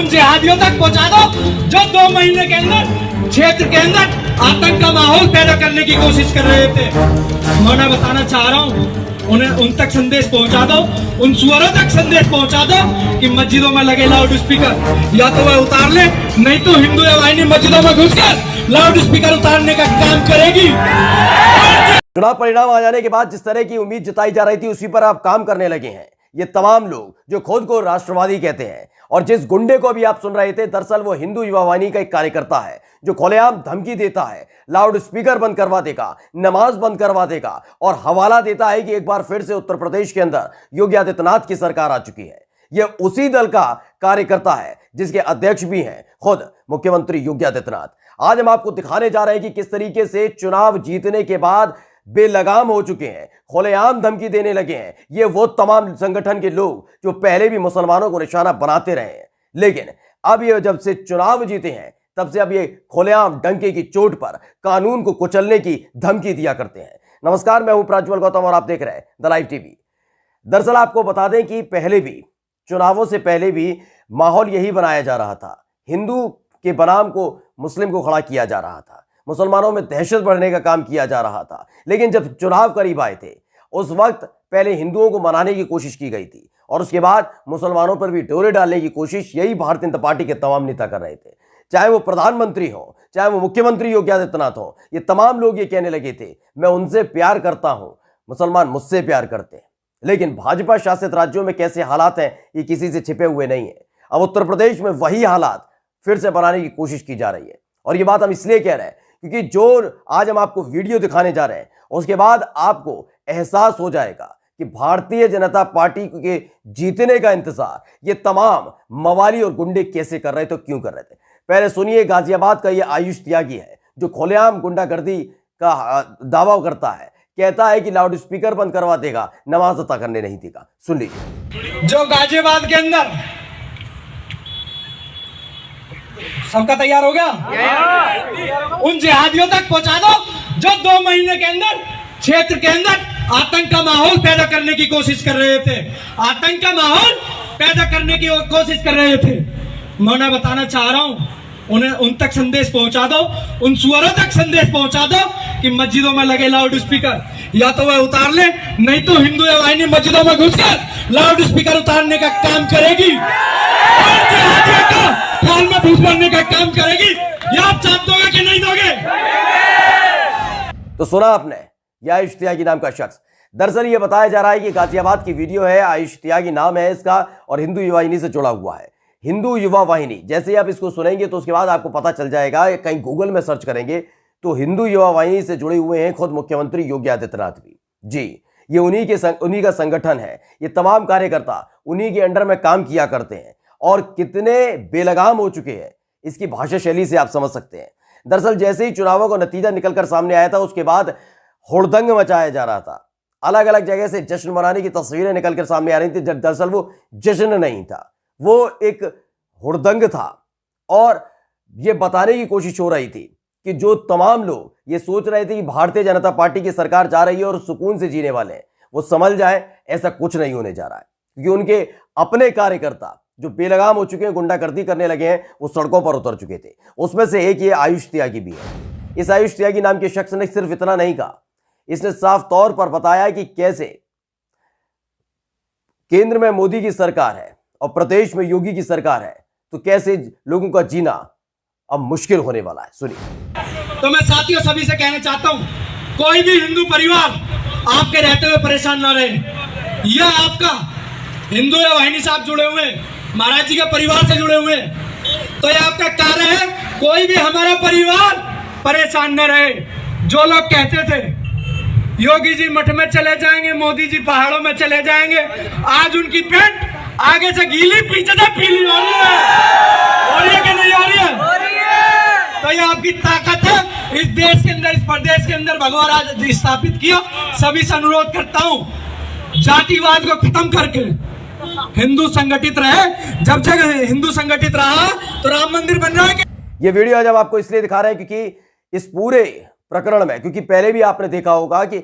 उन जिहादियों तक पहुंचा दो जो 2 महीने के अंदर क्षेत्र के अंदर आतंक का माहौल पैदा करने की कोशिश कर रहे थे। मैं बताना चाह रहा हूं, उन्हें उन तक संदेश पहुंचा दो, उन सुअरों तक संदेश पहुंचा दो कि मस्जिदों में लगे लाउड स्पीकर या तो वह उतार ले, नहीं तो हिंदू या वाहिनी मस्जिदों में घुसकर लाउड स्पीकर उतारने का काम करेगी। चुनाव परिणाम आ जाने के बाद जिस तरह की उम्मीद जताई जा रही थी उसी पर आप काम करने लगे हैं। ये तमाम लोग जो खुद को राष्ट्रवादी कहते हैं और जिस गुंडे को भी आप सुन रहे थे, दरअसल वो हिंदू युवा वाहिनी का एक कार्यकर्ता है जो खुलेआम धमकी देता है, लाउड स्पीकर बंद करवा देगा, नमाज बंद करवा देगा और हवाला देता है कि एक बार फिर से उत्तर प्रदेश के अंदर योगी आदित्यनाथ की सरकार आ चुकी है। यह उसी दल का कार्यकर्ता है जिसके अध्यक्ष भी हैं खुद मुख्यमंत्री योगी आदित्यनाथ। आज हम आपको दिखाने जा रहे हैं कि किस तरीके से चुनाव जीतने के बाद बेलगाम हो चुके हैं, खुलेआम धमकी देने लगे हैं। ये वो तमाम संगठन के लोग जो पहले भी मुसलमानों को निशाना बनाते रहे हैं, लेकिन अब ये जब से चुनाव जीते हैं तब से अब ये खुलेआम डंके की चोट पर कानून को कुचलने की धमकी दिया करते हैं। नमस्कार, मैं हूं प्रज्वल गौतम और आप देख रहे हैं द लाइव टीवी। दरअसल आपको बता दें कि पहले भी चुनावों से पहले भी माहौल यही बनाया जा रहा था, हिंदू के बनाम को मुस्लिम को खड़ा किया जा रहा था, मुसलमानों में दहशत बढ़ने का काम किया जा रहा था। लेकिन जब चुनाव करीब आए थे उस वक्त पहले हिंदुओं को मनाने की कोशिश की गई थी और उसके बाद मुसलमानों पर भी डोरे डालने की कोशिश यही भारतीय जनता पार्टी के तमाम नेता कर रहे थे। चाहे वो प्रधानमंत्री हो, चाहे वो मुख्यमंत्री योगी आदित्यनाथ हो, ये तमाम लोग ये कहने लगे थे मैं उनसे प्यार करता हूं, मुसलमान मुझसे प्यार करते हैं। लेकिन भाजपा शासित राज्यों में कैसे हालात हैं ये किसी से छिपे हुए नहीं है। अब उत्तर प्रदेश में वही हालात फिर से बनाने की कोशिश की जा रही है और ये बात हम इसलिए कह रहे हैं क्योंकि जो आज हम आपको वीडियो दिखाने जा रहे हैं उसके बाद आपको एहसास हो जाएगा कि भारतीय जनता पार्टी के जीतने का इंतजार ये तमाम मवाली और गुंडे कैसे कर रहे थे, तो क्यों कर रहे थे। पहले सुनिए, गाजियाबाद का ये आयुष त्यागी है जो खुलेआम गुंडागर्दी का दावा करता है, कहता है कि लाउड स्पीकर बंद करवा देगा, नमाज अता करने नहीं देगा। सुन लीजिए। जो गाजियाबाद के अंदर सबका तैयार हो गया, उन जिहादियों तक पहुंचा दो जो 2 महीने के अंदर क्षेत्र के अंदर आतंक का माहौल पैदा करने की कोशिश कर रहे थे, आतंक का माहौल पैदा करने की कोशिश कर रहे थे। मैं बताना चाह रहा हूं, उन्हें उन तक संदेश पहुंचा दो, उन सुअरों तक संदेश पहुंचा दो कि मस्जिदों में लगे लाउड स्पीकर या तो वह उतार ले, नहीं तो हिंदू या वाहिनी मस्जिदों में घुसकर लाउड स्पीकर उतारने का काम करेगी, हाल में घुस भरने का काम करेगी। ये आप साथ दोगे कि नहीं दोगे? तो सुना आपने, यह आयुष त्यागी नाम का शख्स, दरअसल ये बताया जा रहा है कि गाजियाबाद की वीडियो है, आयुष त्यागी नाम है इसका और हिंदू युवा वाहिनी से जुड़ा हुआ है। हिंदू युवा वाहिनी, जैसे ही आप इसको सुनेंगे तो उसके बाद आपको पता चल जाएगा, कहीं गूगल में सर्च करेंगे तो हिंदू युवा वाहिनी से जुड़े हुए हैं खुद मुख्यमंत्री योगी आदित्यनाथ भी। जी, ये उन्हीं का संगठन है। ये तमाम कार्यकर्ता उन्हीं के अंडर में काम किया करते हैं और कितने बेलगाम हो चुके हैं इसकी भाषा शैली से आप समझ सकते हैं। दरअसल जैसे ही चुनावों का नतीजा निकलकर सामने आया था उसके बाद हुड़दंग मचाया जा रहा था, अलग अलग जगह से जश्न मनाने की तस्वीरें निकलकर सामने आ रही थी। दरअसल वो जश्न नहीं था, वो एक हुड़दंग था और ये बताने की कोशिश हो रही थी कि जो तमाम लोग ये सोच रहे थे कि भारतीय जनता पार्टी की सरकार जा रही है और सुकून से जीने वाले हैं, वो समझ जाए ऐसा कुछ नहीं होने जा रहा है। क्योंकि उनके अपने कार्यकर्ता जो बेलगाम हो चुके हैं, गुंडागर्दी करने लगे हैं, वो सड़कों पर उतर चुके थे। उसमें से एक ये आयुष त्यागी भी है। इस आयुष त्यागी नाम के शख्स ने सिर्फ इतना नहीं कहा, इसने साफ तौर पर बताया कि कैसे केंद्र में मोदी की सरकार है और प्रदेश में योगी की सरकार है, तो कैसे लोगों का जीना अब मुश्किल होने वाला है। सुनिए। तो मैं साथियों सभी से कहना चाहता हूं, कोई भी हिंदू परिवार आपके रहते हुए परेशान ना रहे। यह आपका हिंदू या वाहिनी साहब जुड़े हुए, महाराज जी के परिवार से जुड़े हुए, तो यह आपका कार्य है, कोई भी हमारा परिवार परेशान न रहे। जो लोग कहते थे योगी जी मठ में चले जाएंगे, मोदी जी पहाड़ों में चले जाएंगे, आज उनकी पेट आगे से गीली पीछे से पीली हो रही है कि नहीं हो रही है? तो ये आपकी ताकत है इस देश के अंदर, इस प्रदेश के अंदर भगवान राज स्थापित किया। सभी से अनुरोध करता हूं, जातिवाद को खत्म करके हिंदू संगठित रहे। जब जब हिंदू संगठित रहा तो राम मंदिर बन रहा है। ये वीडियो आज हम आपको इसलिए दिखा रहे हैं क्योंकि इस पूरे प्रकरण में, क्योंकि पहले भी आपने देखा होगा कि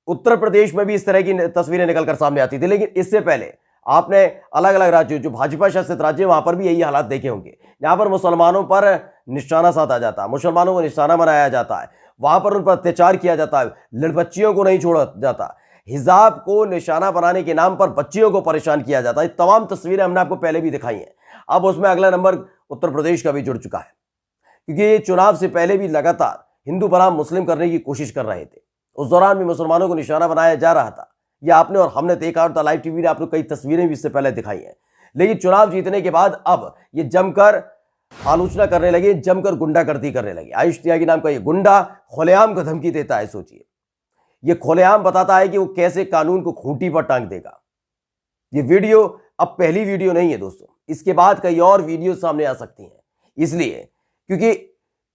उत्तर प्रदेश में भी इस तरह की तस्वीरें निकलकर सामने आती थी, लेकिन इससे पहले आपने अलग अलग राज्यों जो भाजपा शासित राज्य वहां पर भी यही हालात देखे होंगे, जहां पर मुसलमानों पर निशाना साधा जाता है, मुसलमानों को निशाना बनाया जाता है, वहां पर उन पर अत्याचार किया जाता है, लड़बच्चियों को नहीं छोड़ा जाता, हिजाब को निशाना बनाने के नाम पर बच्चियों को परेशान किया जाता है। तमाम तस्वीरें हमने आपको पहले भी दिखाई हैं। अब उसमें अगला नंबर उत्तर प्रदेश का भी जुड़ चुका है, क्योंकि ये चुनाव से पहले भी लगातार हिंदू बनाम मुस्लिम करने की कोशिश कर रहे थे। उस दौरान भी मुसलमानों को निशाना बनाया जा रहा था। ये आपने और हमने देखा, और लाइव टीवी ने आपको कई तस्वीरें भी इससे पहले दिखाई हैं। लेकिन चुनाव जीतने के बाद अब ये जमकर आलोचना करने लगे, जमकर गुंडागर्दी करने लगे। आयुष त्यागी नाम का ये गुंडा खुलेआम को धमकी देता है। सोचिए, ये खुलेआम बताता है कि वो कैसे कानून को खूंटी पर टांग देगा। ये वीडियो अब पहली वीडियो नहीं है दोस्तों, इसके बाद कई और वीडियो सामने आ सकती हैं। इसलिए क्योंकि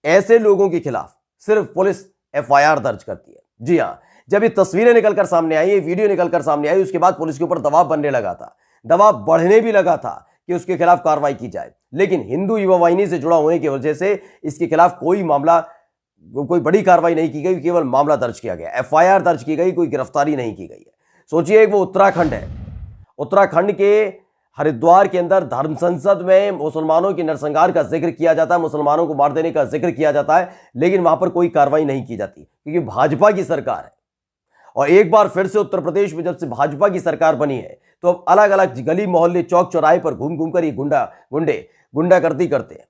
ऐसे लोगों के खिलाफ सिर्फ पुलिस एफआईआर दर्ज करती है। जी हां, जब ये तस्वीरें निकलकर सामने आई, ये वीडियो निकलकर सामने आई, उसके बाद पुलिस के ऊपर दबाव बनने लगा था, दबाव बढ़ने भी लगा था कि उसके खिलाफ कार्रवाई की जाए। लेकिन हिंदू युवा वाहिनी से जुड़ा होने की वजह से इसके खिलाफ कोई बड़ी कार्रवाई नहीं की गई, केवल मामला दर्ज किया गया, एफआईआर दर्ज की गई, कोई गिरफ्तारी नहीं की गई है। सोचिए, वो उत्तराखंड है, उत्तराखंड के हरिद्वार के अंदर धर्म संसद में मुसलमानों की नरसंहार का जिक्र किया जाता है, मुसलमानों को मार देने का जिक्र किया जाता है, लेकिन वहां पर कोई कार्रवाई नहीं की जाती, क्योंकि भाजपा की सरकार है। और एक बार फिर से उत्तर प्रदेश में जब से भाजपा की सरकार बनी है, तो अब अलग अलग गली मोहल्ले चौक चौराहे पर घूम घूम कर ये गुंडागर्दी करते हैं,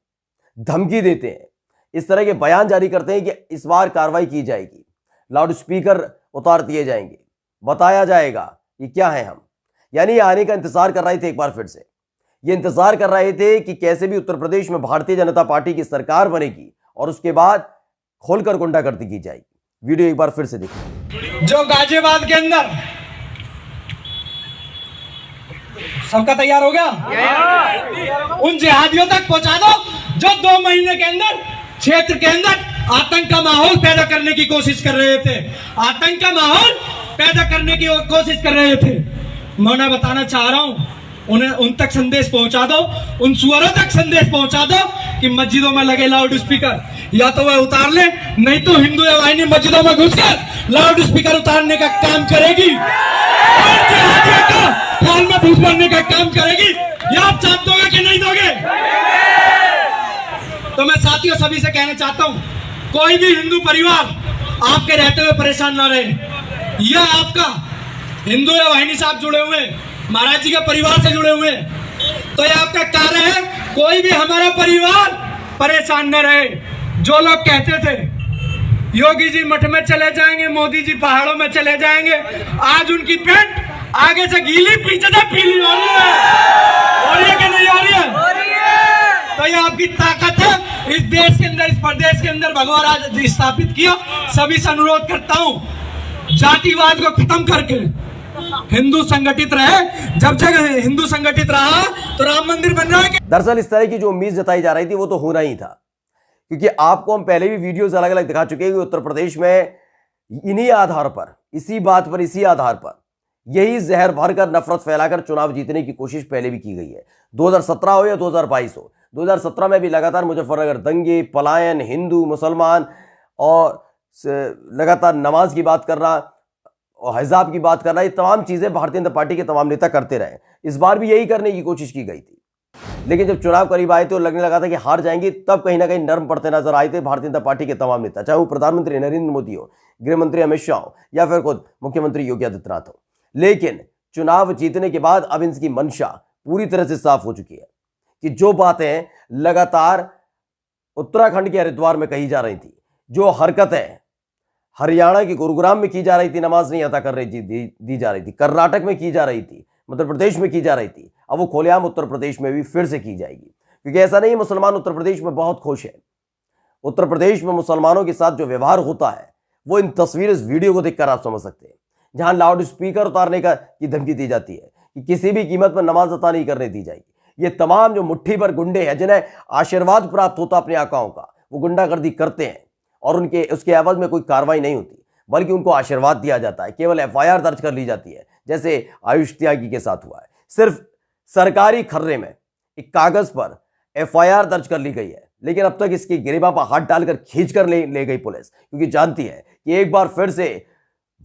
धमकी देते हैं, इस तरह के बयान जारी करते हैं कि इस बार कार्रवाई की जाएगी, लाउड स्पीकर उतार दिए जाएंगे, बताया जाएगा कि क्या है हम। यानी ये आने का इंतजार कर रहे थे। एक बार फिर से ये इंतजार कर रहे थे कि कैसे भी उत्तर प्रदेश में भारतीय जनता पार्टी की सरकार बनेगी और उसके बाद खोलकर गुंडागर्दी की जाएगी। वीडियो एक बार फिर से देखिए। जो गाजियाबाद के अंदर सबका तैयार हो गया, उन जिहादियों तक पहुंचा दो जो 2 महीने के अंदर क्षेत्र के अंदर आतंक का माहौल पैदा करने की कोशिश कर रहे थे, आतंक का माहौल पैदा करने की कोशिश कर रहे थे। मैं उन्हें बताना चाह रहा हूं, उन्हें उन तक संदेश पहुंचा दो, उन सुअरों तक संदेश पहुंचा दो कि मस्जिदों में लगे लाउड स्पीकर या तो वह उतार ले, नहीं तो हिंदू वाहिनी मस्जिदों में घुसकर लाउड स्पीकर उतारने का काम करेगी और जिहादियों को हाल में घुस भरने का काम करेगी। ये आप साथ दोगे कि नहीं दोगे? तो मैं साथियों सभी से कहना चाहता हूं, कोई भी हिंदू परिवार आपके रहते हुए परेशान ना रहे। यह आपका हिंदू वाहिनी साहब जुड़े हुए, महाराज जी के परिवार से जुड़े हुए, तो यह आपका कार्य है, कोई भी हमारा परिवार परेशान न रहे। जो लोग कहते थे योगी जी मठ में चले जाएंगे, मोदी जी पहाड़ों में चले जाएंगे, आज उनकी पेट आगे से गीली पीछे से पीली हो रही है कि नहीं हो रही है? तो ये आपकी ताकत है इस देश के अंदर, इस प्रदेश के अंदर भगवान राज स्थापित किया। सभी से अनुरोध करता हूं, जातिवाद को खत्म करके हिंदू संगठित रहे। जब जगह हिंदू संगठित रहा तो राम मंदिर बन रहा है। दरअसल इस तरह की जो उम्मीद जताई जा रही थी वो तो होना ही था, क्योंकि आपको हम पहले भी वीडियोस अलग अलग दिखा चुके हैं कि उत्तर प्रदेश में इन्हीं आधार पर, इसी बात पर, इसी आधार पर यही जहर भरकर नफरत फैलाकर चुनाव जीतने की कोशिश पहले भी की गई है। 2017 हो या 2022 हो, 2017 में भी लगातार मुजफ्फरनगर दंगे, पलायन, हिंदू मुसलमान और लगातार नमाज की बात करना और हिजाब की बात करना, ये तमाम चीजें भारतीय जनता पार्टी के तमाम नेता करते रहे। इस बार भी यही करने की कोशिश की गई थी, लेकिन जब चुनाव करीब आए तो लगने लगा था कि हार जाएंगे, तब कहीं ना कहीं नर्म पड़ते नजर आए थे भारतीय जनता पार्टी के तमाम नेता, चाहे वो प्रधानमंत्री नरेंद्र मोदी हो, गृह मंत्री अमित शाह हो या फिर खुद मुख्यमंत्री योगी आदित्यनाथ हो। लेकिन चुनाव जीतने के बाद अब इनकी मंशा पूरी तरह से साफ हो चुकी है कि जो बातें लगातार उत्तराखंड के हरिद्वार में कही जा रही थी, जो हरकतें हरियाणा के गुरुग्राम में की जा रही थी, नमाज नहीं अदा कर रही थी, दी जा रही थी, कर्नाटक में की जा रही थी, मध्य प्रदेश में की जा रही थी, अब वो खुलेआम उत्तर प्रदेश में भी फिर से की जाएगी। क्योंकि ऐसा नहीं, मुसलमान उत्तर प्रदेश में बहुत खुश है। उत्तर प्रदेश में मुसलमानों के साथ जो व्यवहार होता है वो इन तस्वीरों, इस वीडियो को देखकर आप समझ सकते हैं, जहां लाउड स्पीकर उतारने की धमकी दी जाती है कि किसी भी कीमत पर नमाज अता नहीं करने दी जाएगी। ये तमाम जो मुट्ठी भर गुंडे हैं जिन्हें आशीर्वाद प्राप्त होता अपने आकाओं का, वो गुंडागर्दी करते हैं और उसके एवज में कोई कार्रवाई नहीं होती, बल्कि उनको आशीर्वाद दिया जाता है, केवल एफआईआर दर्ज कर ली जाती है, जैसे आयुष त्यागी के साथ हुआ है। सिर्फ सरकारी खर्रे में एक कागज पर एफआईआर दर्ज कर ली गई है, लेकिन अब तक इसकी गिरेबां पर हाथ डालकर खींच कर ले गई पुलिस, क्योंकि जानती है कि एक बार फिर से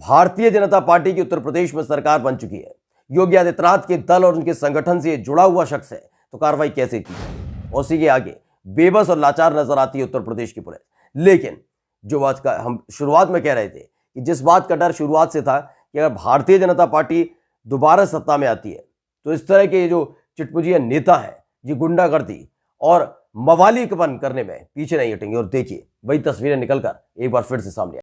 भारतीय जनता पार्टी की उत्तर प्रदेश में सरकार बन चुकी है। योगी आदित्यनाथ के दल और उनके संगठन से जुड़ा हुआ शख्स है तो कार्रवाई कैसे की जाए। और उसी के आगे बेबस और लाचार नजर आती है उत्तर प्रदेश की पुलिस। लेकिन जो बात का हम शुरुआत में कह रहे थे कि जिस बात का डर शुरुआत से था कि अगर भारतीय जनता पार्टी दोबारा सत्ता में आती है तो इस तरह के जो चिटपुजिया नेता हैं ये गुंडागर्दी और मवालीपन करने में पीछे नहीं हटेंगे। और देखिए वही तस्वीरें निकलकर एक बार फिर से सामने